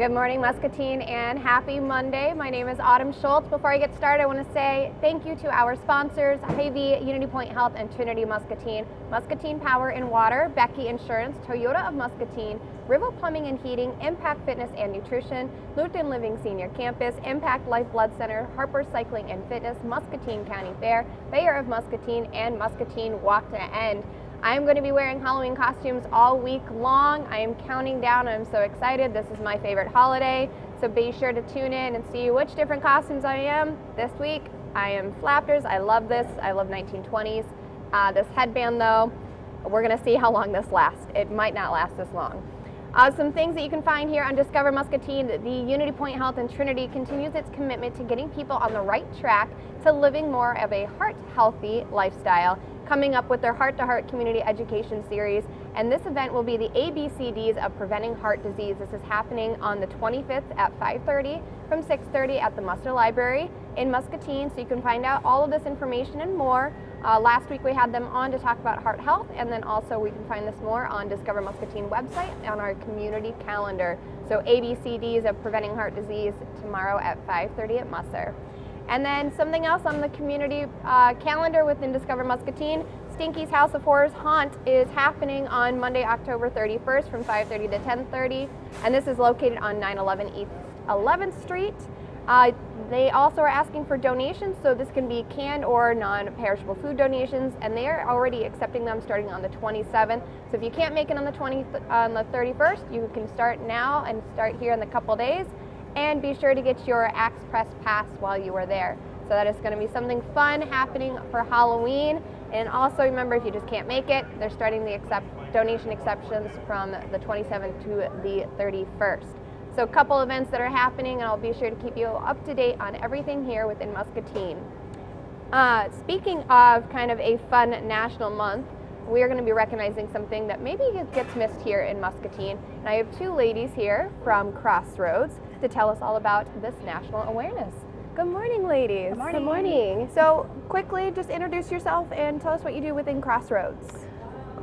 Good morning, Muscatine, and happy Monday. My name is Autumn Schultz. Before I get started, I want to say thank you to our sponsors, Hy-Vee, Unity Point Health, and Trinity Muscatine, Muscatine Power and Water, Becky Insurance, Toyota of Muscatine, Rival Plumbing and Heating, Impact Fitness and Nutrition, Luton Living Senior Campus, Impact Life Blood Center, Harper Cycling and Fitness, Muscatine County Fair, Mayor of Muscatine, and Muscatine Walk to End. I'm going to be wearing Halloween costumes all week long. I am counting down. I'm so excited. This is my favorite holiday. So be sure to tune in and see which different costumes I am. This week, I am Flappers. I love this. I love 1920s. This headband, though, we're going to see how long this lasts. It might not last this long. Some things that you can find here on Discover Muscatine. The Unity Point Health and Trinity continues its commitment to getting people on the right track to living more of a heart-healthy lifestyle, coming up with their Heart to Heart Community Education Series. And this event will be the ABCDs of Preventing Heart Disease. This is happening on the 25th at 5:30 from 6:30 at the Muster Library in Muscatine. So you can find out all of this information and more. Last week we had them on to talk about heart health, and then also we can find this more on Discover Muscatine website on our community calendar. So ABCDs of Preventing Heart Disease tomorrow at 5:30 at Muster. And then something else on the community calendar within Discover Muscatine, Stinky's House of Horrors Haunt is happening on Monday, October 31st from 5:30 to 10:30, and this is located on 911 East 11th Street. They also are asking for donations, so this can be canned or non-perishable food donations, and they are already accepting them starting on the 27th. So if you can't make it on the 31st, you can start now and start here in a couple days. And be sure to get your Axe Press pass while you are there. So that is going to be something fun happening for Halloween. And also remember, if you just can't make it, they're starting the donation exceptions from the 27th to the 31st. So a couple events that are happening, and I'll be sure to keep you up to date on everything here within Muscatine. Speaking of kind of a fun national month, we are going to be recognizing something that maybe gets missed here in Muscatine. And I have two ladies here from Crossroads to tell us all about this national awareness. Good morning, ladies. Good morning. Good morning. So quickly, just introduce yourself and tell us what you do within Crossroads.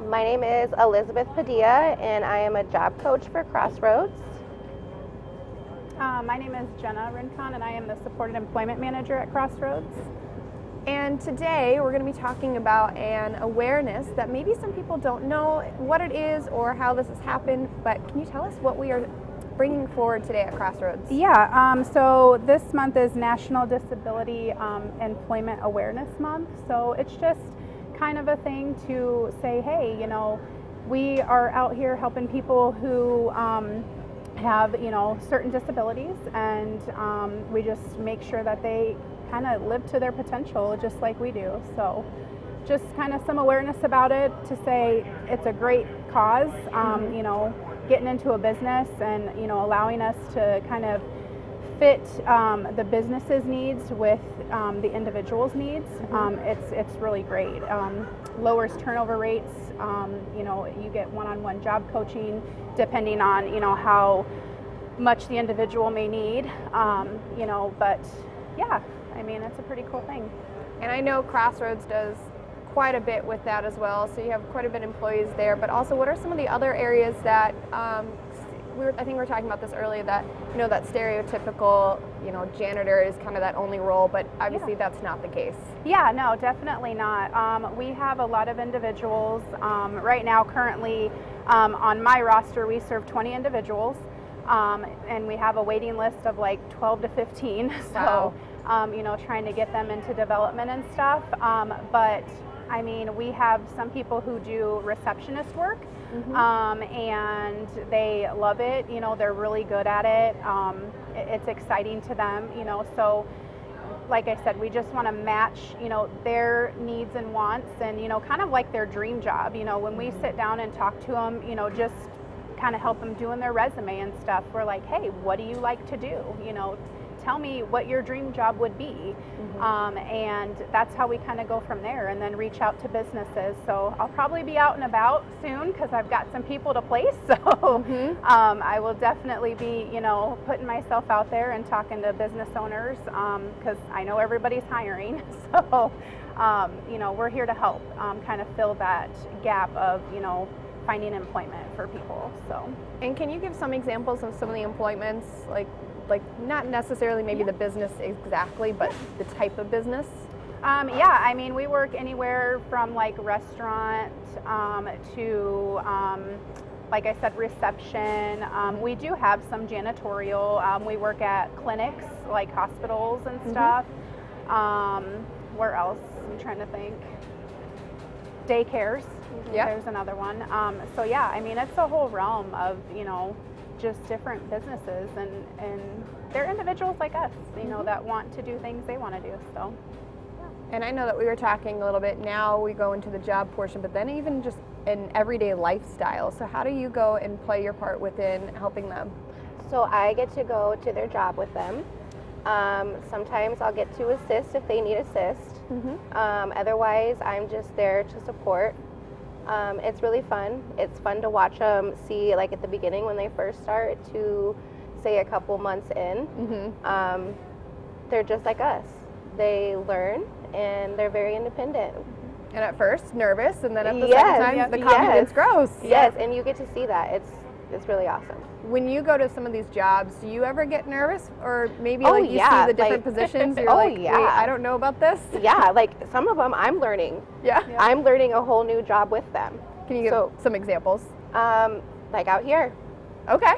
My name is Elizabeth Padilla, and I am a job coach for Crossroads. My name is Jenna Rincon, and I am the Supported Employment Manager at Crossroads. And today we're going to be talking about an awareness that maybe some people don't know what it is or how this has happened, but can you tell us what we are bringing forward today at Crossroads? Yeah, so this month is National Disability Employment Awareness Month. So it's just kind of a thing to say, hey, you know, we are out here helping people who have, you know, certain disabilities, and we just make sure that they kind of live to their potential just like we do. So just kind of some awareness about it to say it's a great cause, you know, getting into a business and, you know, allowing us to kind of fit the business's needs with the individual's needs. It's really great. Lowers turnover rates. You know, you get one-on-one job coaching depending on, you know, how much the individual may need. You know, but yeah, I mean, it's a pretty cool thing. And I know Crossroads does quite a bit with that as well, so you have quite a bit of employees there, but also what are some of the other areas that I think we were talking about this earlier, that, you know, that stereotypical, you know, janitor is kind of that only role, but obviously that's not the case. Yeah, no, definitely not. We have a lot of individuals. Right now, currently, on my roster, we serve 20 individuals, and we have a waiting list of like 12 to 15. Wow. So, you know, trying to get them into development and stuff. But I mean, we have some people who do receptionist work, and they love it. You know, they're really good at it. It's exciting to them, you know, so like I said, we just want to match, you know, their needs and wants, and, you know, kind of like their dream job. You know, when we sit down and talk to them, you know, just kind of help them doing their resume and stuff, we're like, hey, what do you like to do? You know, tell me what your dream job would be. And that's how we kind of go from there, and then reach out to businesses. So I'll probably be out and about soon because I've got some people to place. So I will definitely be, you know, putting myself out there and talking to business owners because I know everybody's hiring. So, you know, we're here to help kind of fill that gap of, you know, finding employment for people. So. And can you give some examples of some of the employments, like not necessarily maybe the business exactly, but the type of business? Yeah, I mean, we work anywhere from like restaurant to, like I said, reception. We do have some janitorial. We work at clinics, like hospitals and stuff. Where else? I'm trying to think. Daycares. Yeah. There's another one. So yeah, I mean, it's a whole realm of, you know, just different businesses, and they're individuals like us, you know, that want to do things they want to do. So. And I know that we were talking a little bit, now we go into the job portion, but then even just an everyday lifestyle. So how do you go and play your part within helping them? So I get to go to their job with them. Sometimes I'll get to assist if they need assist. Otherwise, I'm just there to support. It's really fun. It's fun to watch them see, like at the beginning when they first start to say a couple months in. They're just like us. They learn and they're very independent. And at first nervous, and then at the second time the confidence grows. Yes, and you get to see that. It's really awesome. When you go to some of these jobs, do you ever get nervous, or maybe you see the different positions, you're wait, I don't know about this? Yeah, like some of them I'm learning. I'm learning a whole new job with them. Can you give some examples? Like out here. Okay.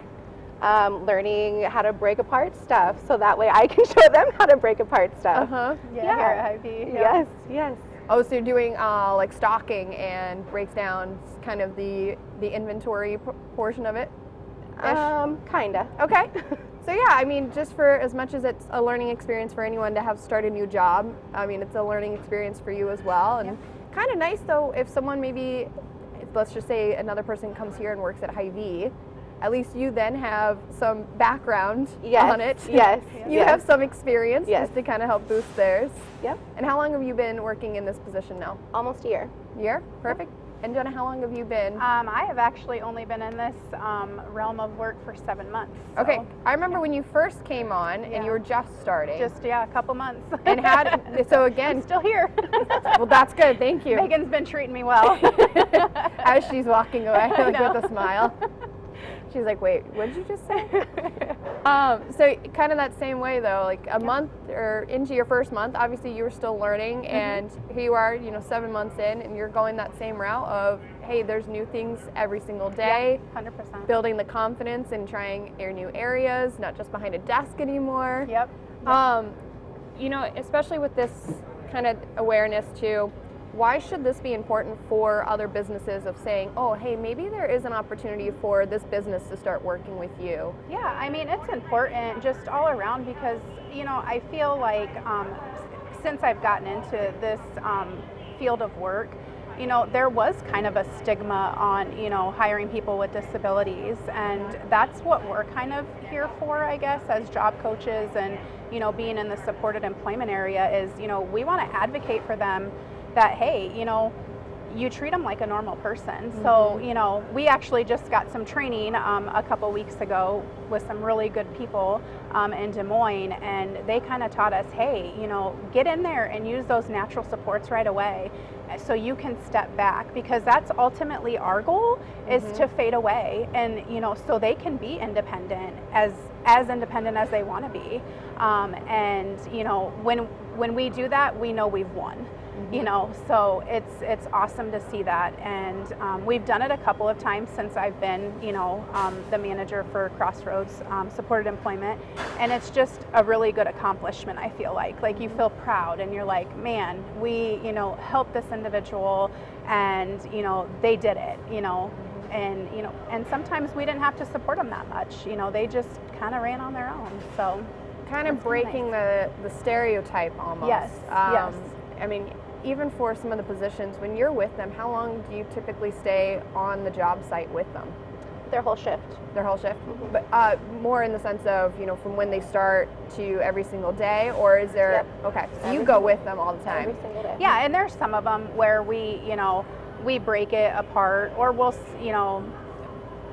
Learning how to break apart stuff, so that way I can show them how to break apart stuff. Here at Hy-Vee. Yes. Oh, so you're doing like stocking and breaks down kind of the inventory portion of it? Kinda. Okay. So yeah, I mean, just for as much as it's a learning experience for anyone to have started a new job, I mean, it's a learning experience for you as well. And kind of nice though, if someone maybe, let's just say another person comes here and works at Hy-Vee, at least you then have some background on it. You have some experience just to kind of help boost theirs. And how long have you been working in this position now? Almost a year. Year? Perfect. And Jenna, how long have you been? I have actually only been in this realm of work for 7 months. So. Okay. I remember when you first came on and you were just starting. Just, a couple months. And so again. I'm still here. Well, that's good. Thank you. Megan's been treating me well. As she's walking away with a smile. She's like, wait, what did you just say? So kind of that same way though, like a month or into your first month, obviously you were still learning, and here you are, 7 months in, and you're going that same route of, hey, there's new things every single day. 100%. Building the confidence and trying your new areas, not just behind a desk anymore. Especially with this kind of awareness too, why should this be important for other businesses of saying, oh, hey, maybe there is an opportunity for this business to start working with you? Yeah, I mean, it's important just all around because, I feel like since I've gotten into this field of work, there was kind of a stigma on, hiring people with disabilities, and that's what we're kind of here for, I guess, as job coaches and, being in the supported employment area is, we want to advocate for them that, hey, you treat them like a normal person. So, we actually just got some training a couple weeks ago with some really good people in Des Moines, and they kind of taught us, hey, get in there and use those natural supports right away so you can step back, because that's ultimately our goal is to fade away and, so they can be independent, as independent as they want to be. And, when we do that, we know we've won. So it's awesome to see that, and we've done it a couple of times since I've been, the manager for Crossroads supported employment, and it's just a really good accomplishment. I feel like you feel proud, and you're like, man, we helped this individual, and they did it, and sometimes we didn't have to support them that much. They just kind of ran on their own. So kind of breaking the stereotype almost. Yes. I mean, even for some of the positions, when you're with them, how long do you typically stay on the job site with them? Their whole shift. Their whole shift? But more in the sense of, from when they start to every single day, or is there, okay, so you go with them all the time? Every single day. Yeah, and there's some of them where we, we break it apart, or we'll,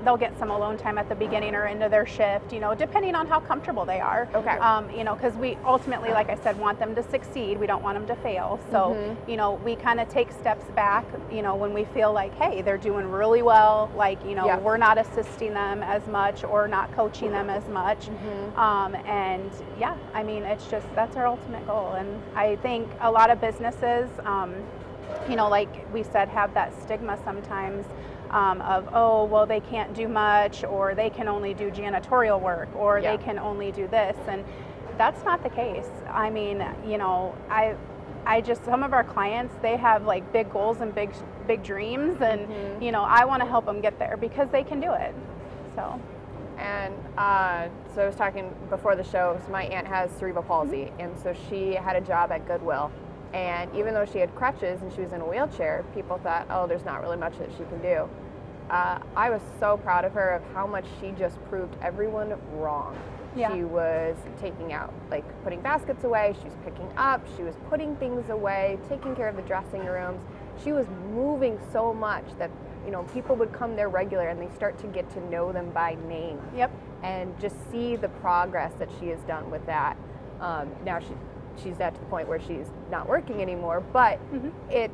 they'll get some alone time at the beginning or into their shift, you know, depending on how comfortable they are. Okay. You know, because we ultimately, like I said, want them to succeed. We don't want them to fail. So, you know, we kind of take steps back, you know, when we feel like, hey, they're doing really well, like, you know, we're not assisting them as much or not coaching them as much. And yeah, I mean, it's just, that's our ultimate goal. And I think a lot of businesses, you know, like we said, have that stigma sometimes of, oh, well, they can't do much, or they can only do janitorial work, or they can only do this. And that's not the case. I mean, you know, I just, some of our clients, they have like big goals and big dreams, and you know, I want to help them get there because they can do it. So. And so I was talking before the show, so my aunt has cerebral palsy, and so she had a job at Goodwill. And even though she had crutches and she was in a wheelchair, people thought, oh, there's not really much that she can do. I was so proud of her of how much she just proved everyone wrong. Yeah. She was taking out, like putting baskets away, she was picking up, she was putting things away, taking care of the dressing rooms. She was moving so much that, you know, people would come there regular and they start to get to know them by name. And just see the progress that she has done with that. Now she's at the point where she's not working anymore, but it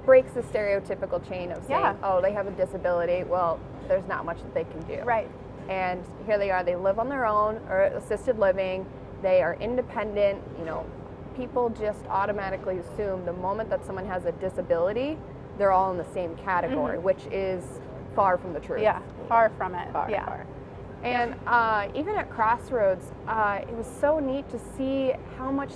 breaks the stereotypical chain of saying, oh, they have a disability, well, there's not much that they can do. Right. And here they are, they live on their own, or assisted living, they are independent. You know, people just automatically assume the moment that someone has a disability, they're all in the same category, which is far from the truth. Yeah, far from it. Far. And even at Crossroads, it was so neat to see how much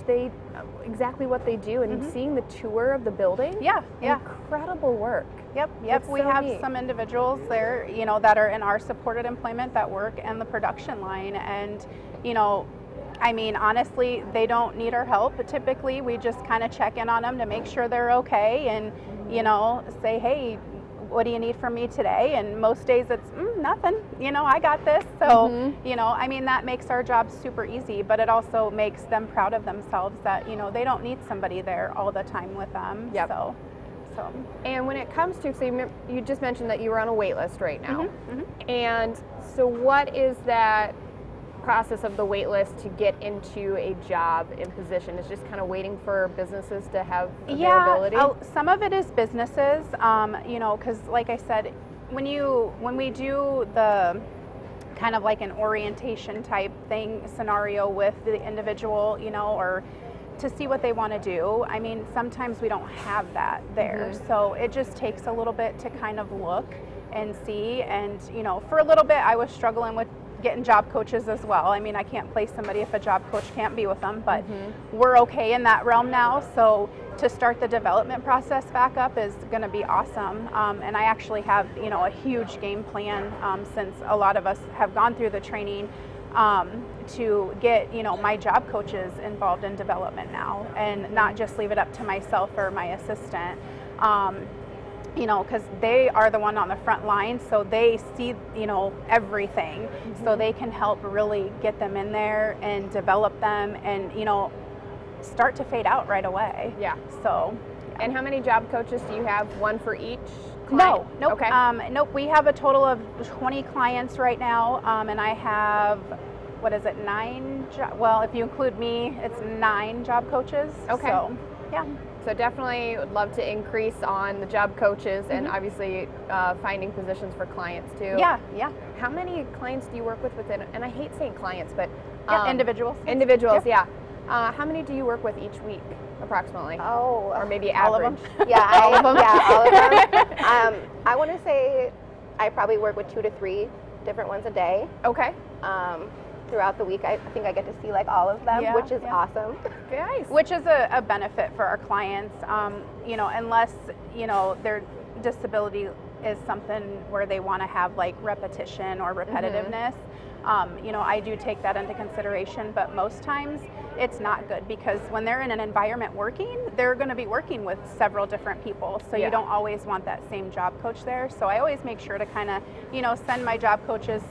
exactly what they do, and seeing the tour of the building. Incredible work. Yep. We have some individuals there, you know, that are in our supported employment that work in the production line, and, you know, I mean, honestly, they don't need our help. Typically, we just kind of check in on them to make sure they're okay, and, you know, say, hey, what do you need from me today? And most days it's nothing, you know, I got this. So, you know, I mean, that makes our job super easy, but it also makes them proud of themselves that, you know, they don't need somebody there all the time with them. So. And when it comes to, so you just mentioned that you were on a wait list right now. And so what is that process of the wait list to get into a job in position? Is just kind of waiting for businesses to have availability? Some of it is businesses, you know, because like I said, when we do the kind of like an orientation type thing scenario with the individual, you know, or to see what they want to do, I mean, sometimes we don't have that there. So it just takes a little bit to kind of look and see. And, you know, for a little bit I was struggling with getting job coaches as well. I mean, I can't place somebody if a job coach can't be with them, but we're okay in that realm now. So to start the development process back up is going to be awesome. And I actually have, you know, a huge game plan since a lot of us have gone through the training to get, you know, my job coaches involved in development now, and not just leave it up to myself or my assistant. You know, because they are the one on the front line, so they see, you know, everything. So they can help really get them in there and develop them, and, you know, start to fade out right away. So. And how many job coaches do you have? One for each client? No, nope. Okay. Nope. We have a total of 20 clients right now, and I have, what is it, 9? Well, if you include me, it's 9 job coaches. Okay. So, yeah. So definitely would love to increase on the job coaches, and obviously finding positions for clients too. Yeah. How many clients do you work with within, and I hate saying clients, but individuals. Individuals, how many do you work with each week, approximately? Oh, or maybe all average? of them. Yeah, all of them. Yeah, all of them. I want to say I probably work with 2 to 3 different ones a day. Okay. Throughout the week, I think I get to see like all of them, which is awesome. Nice. Which is a benefit for our clients, you know, unless, you know, their disability is something where they want to have like repetition or repetitiveness. You know, I do take that into consideration, but most times it's not good, because when they're in an environment working, they're going to be working with several different people. So you don't always want that same job coach there. So I always make sure to kind of, you know, send my job coaches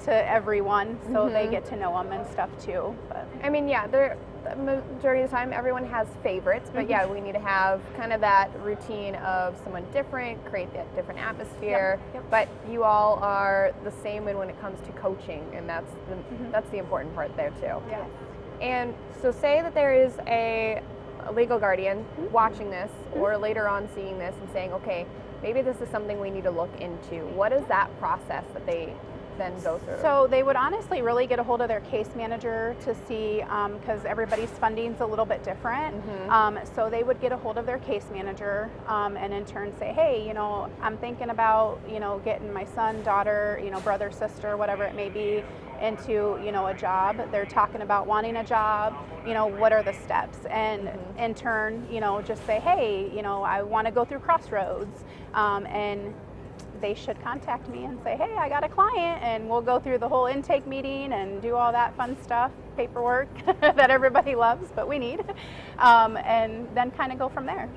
to everyone, so they get to know them and stuff too. But I mean, yeah, the majority of the time everyone has favorites, but yeah, we need to have kind of that routine of someone different, create that different atmosphere. But you all are the same when it comes to coaching, and that's the important part there too. yeah. And so say that there is a legal guardian watching this or later on seeing this and saying, okay, maybe this is something we need to look into. What is that process that they then go through? So they would honestly really get a hold of their case manager to see, because everybody's funding's a little bit different. So they would get a hold of their case manager and in turn say, hey, you know, I'm thinking about, you know, getting my son, daughter, you know, brother, sister, whatever it may be, into, you know, a job. They're talking about wanting a job, you know, what are the steps? And in turn, you know, just say, hey, you know, I want to go through Crossroads, and they should contact me and say, hey, I got a client, and we'll go through the whole intake meeting and do all that fun stuff, paperwork that everybody loves, but we need, and then kind of go from there.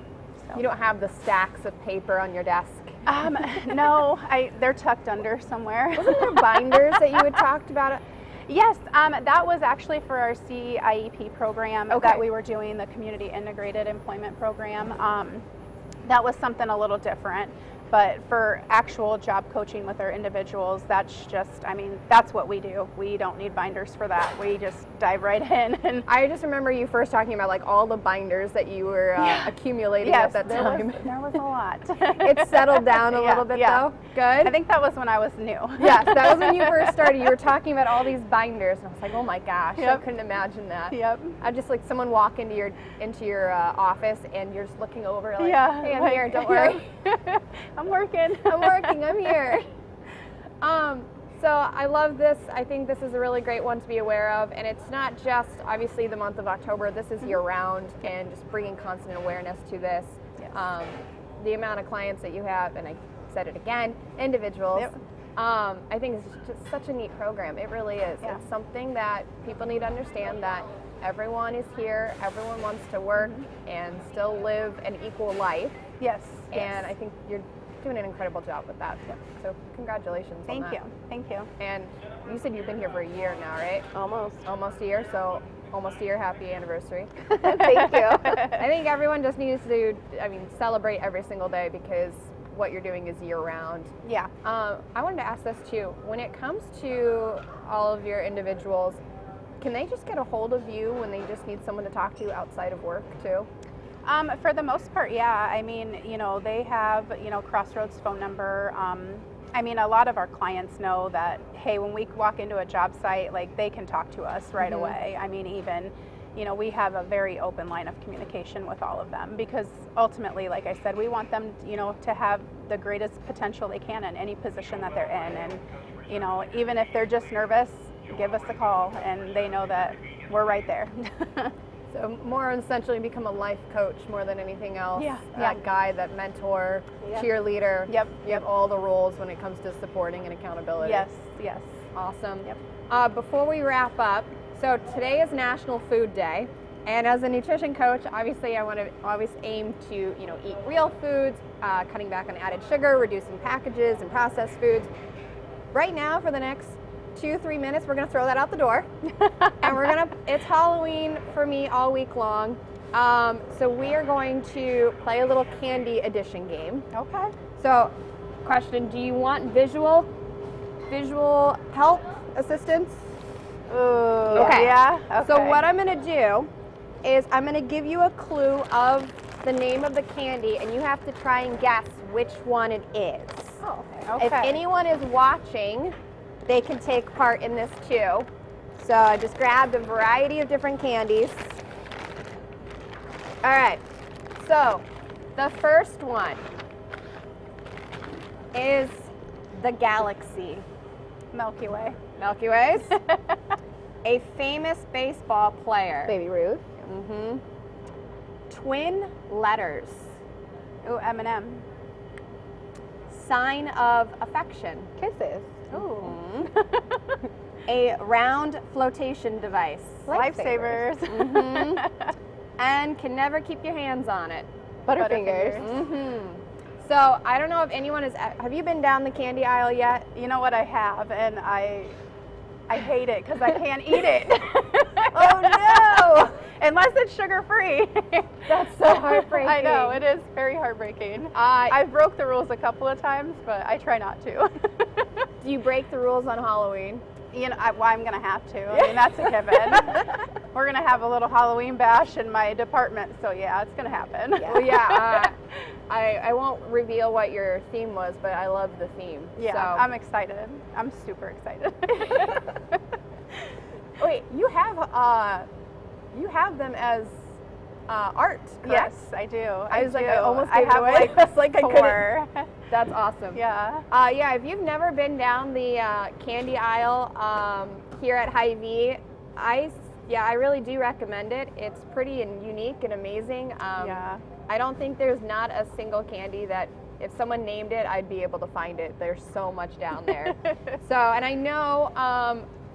So. You don't have the stacks of paper on your desk? No, they're tucked under somewhere. Wasn't there binders that you had talked about? Yes, that was actually for our CIEP program that we were doing, the Community Integrated Employment Program. That was something a little different. But for actual job coaching with our individuals, that's just, I mean, that's what we do. We don't need binders for that. We just dive right in. And I just remember you first talking about like all the binders that you were accumulating at that time. There was a lot. It settled down a little bit though? Good? I think that was when I was new. Yes, that was when you first started. You were talking about all these binders, and I was like, oh my gosh, I couldn't imagine that. I just like someone walk into your office, and you're just looking over like, hey, I'm here, don't worry. I'm working. I'm here. So I love this. I think this is a really great one to be aware of, and it's not just obviously the month of October. This is year round, and just bringing constant awareness to this. The amount of clients that you have, and I said it again, individuals. I think it's just such a neat program. It really is. It's something that people need to understand, that everyone is here, everyone wants to work and still live an equal life. And I think you're doing an incredible job with that. So congratulations on that. Thank you. And you said you've been here for a year now, right? Almost a year, so almost a year, happy anniversary. Thank you. I think everyone just needs to, celebrate every single day, because what you're doing is year round. I wanted to ask this too. When it comes to all of your individuals, can they just get a hold of you when they just need someone to talk to outside of work too? For the most part, yeah. I mean, you know, they have, you know, Crossroads phone number. I mean, a lot of our clients know that, hey, when we walk into a job site, like, they can talk to us right away. I mean, even, you know, we have a very open line of communication with all of them, because ultimately, like I said, we want them, you know, to have the greatest potential they can in any position that they're in. And, you know, even if they're just nervous, give us a call, and they know that we're right there. So more essentially become a life coach more than anything else. That guide, that mentor, cheerleader. You have all the roles when it comes to supporting and accountability. Yes. Awesome. Before we wrap up, so today is National Food Day, and as a nutrition coach, obviously I want to always aim to, you know, eat real foods, cutting back on added sugar, reducing packages and processed foods. Right now, for the next 2-3 minutes, we're going to throw that out the door. And it's Halloween for me all week long. So we are going to play a little candy addition game. Okay. So, question, do you want visual help, assistance? Okay. Yeah. So what I'm going to do is I'm going to give you a clue of the name of the candy, and you have to try and guess which one it is. Oh, okay. If anyone is watching, they can take part in this too. So I just grabbed a variety of different candies. All right, so the first one is the Galaxy. Milky Way. Milky Ways. A famous baseball player. Baby Ruth. Twin letters. Ooh, M&M. Sign of affection. Kisses. Ooh. A round flotation device. Lifesavers. And can never keep your hands on it. Butterfingers. So I don't know if anyone have you been down the candy aisle yet? You know what, I have, and I hate it because I can't eat it. Oh no! Unless it's sugar-free. That's so heartbreaking. I know, it is very heartbreaking. I've broke the rules a couple of times, but I try not to. Do you break the rules on Halloween? You know, I'm going to have to. I mean, that's a given. We're going to have a little Halloween bash in my department, so yeah, it's going to happen. Yeah. Well, yeah, I won't reveal what your theme was, but I love the theme. Yeah, so. I'm excited. I'm super excited. Wait, you have them as art, correct? Yes, I do. I was like, I almost I gave it have away. like It's like I four. That's awesome. Yeah. Yeah, if you've never been down the candy aisle here at Hy-Vee, I really do recommend it. It's pretty and unique and amazing. Yeah. I don't think there's not a single candy that if someone named it, I'd be able to find it. There's so much down there. So, and I know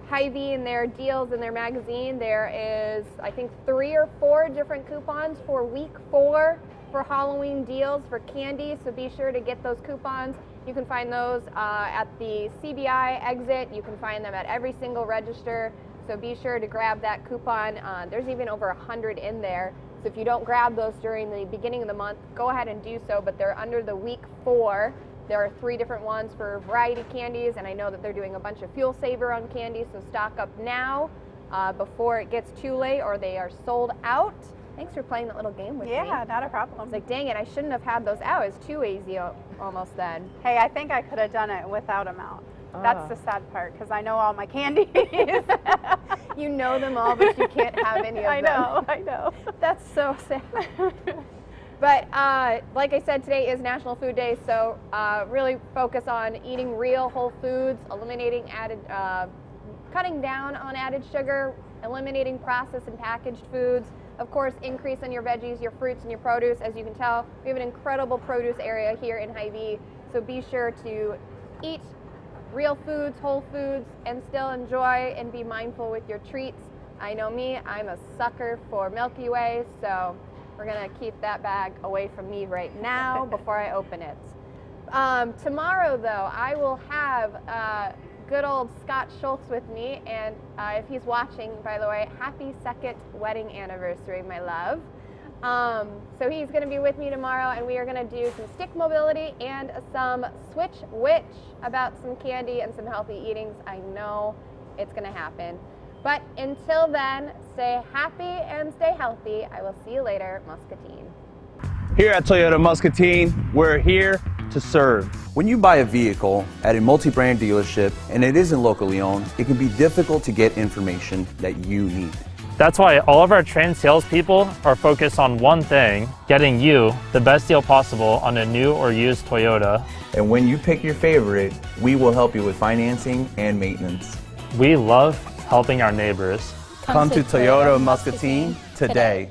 Hy-Vee in their deals in their magazine, there is, I think, 3 or 4 different coupons for week 4 for Halloween deals for candy. So be sure to get those coupons. You can find those at the CBI exit. You can find them at every single register. So be sure to grab that coupon. There's even over 100 in there. So if you don't grab those during the beginning of the month, go ahead and do so, but they're under the week 4. There are 3 different ones for variety candies, and I know that they're doing a bunch of fuel saver on candy, so stock up now before it gets too late or they are sold out. Thanks for playing that little game with me. Yeah, not a problem. It's like, dang it, I shouldn't have had those out. It's too easy almost then. Hey, I think I could have done it without them out. That's the sad part, because I know all my candies. You know them all, but you can't have any of them. I know. That's so sad. But like I said, today is National Food Day, so really focus on eating real whole foods, eliminating cutting down on added sugar, eliminating processed and packaged foods. Of course, increase in your veggies, your fruits, and your produce. As you can tell, we have an incredible produce area here in Hy-Vee, so be sure to eat real foods, whole foods, and still enjoy and be mindful with your treats. I know me, I'm a sucker for Milky Way, so we're gonna keep that bag away from me right now before I open it. Tomorrow though, I will have good old Scott Schultz with me, and if he's watching, by the way, happy 2nd wedding anniversary, my love. So he's going to be with me tomorrow, and we are going to do some stick mobility and some switch witch about some candy and some healthy eatings. I know it's going to happen. But until then, stay happy and stay healthy. I will see you later, Muscatine. Here at Toyota Muscatine, we're here to serve. When you buy a vehicle at a multi-brand dealership and it isn't locally owned, it can be difficult to get information that you need. That's why all of our trained salespeople are focused on one thing, getting you the best deal possible on a new or used Toyota. And when you pick your favorite, we will help you with financing and maintenance. We love helping our neighbors. Come to Toyota Muscatine today.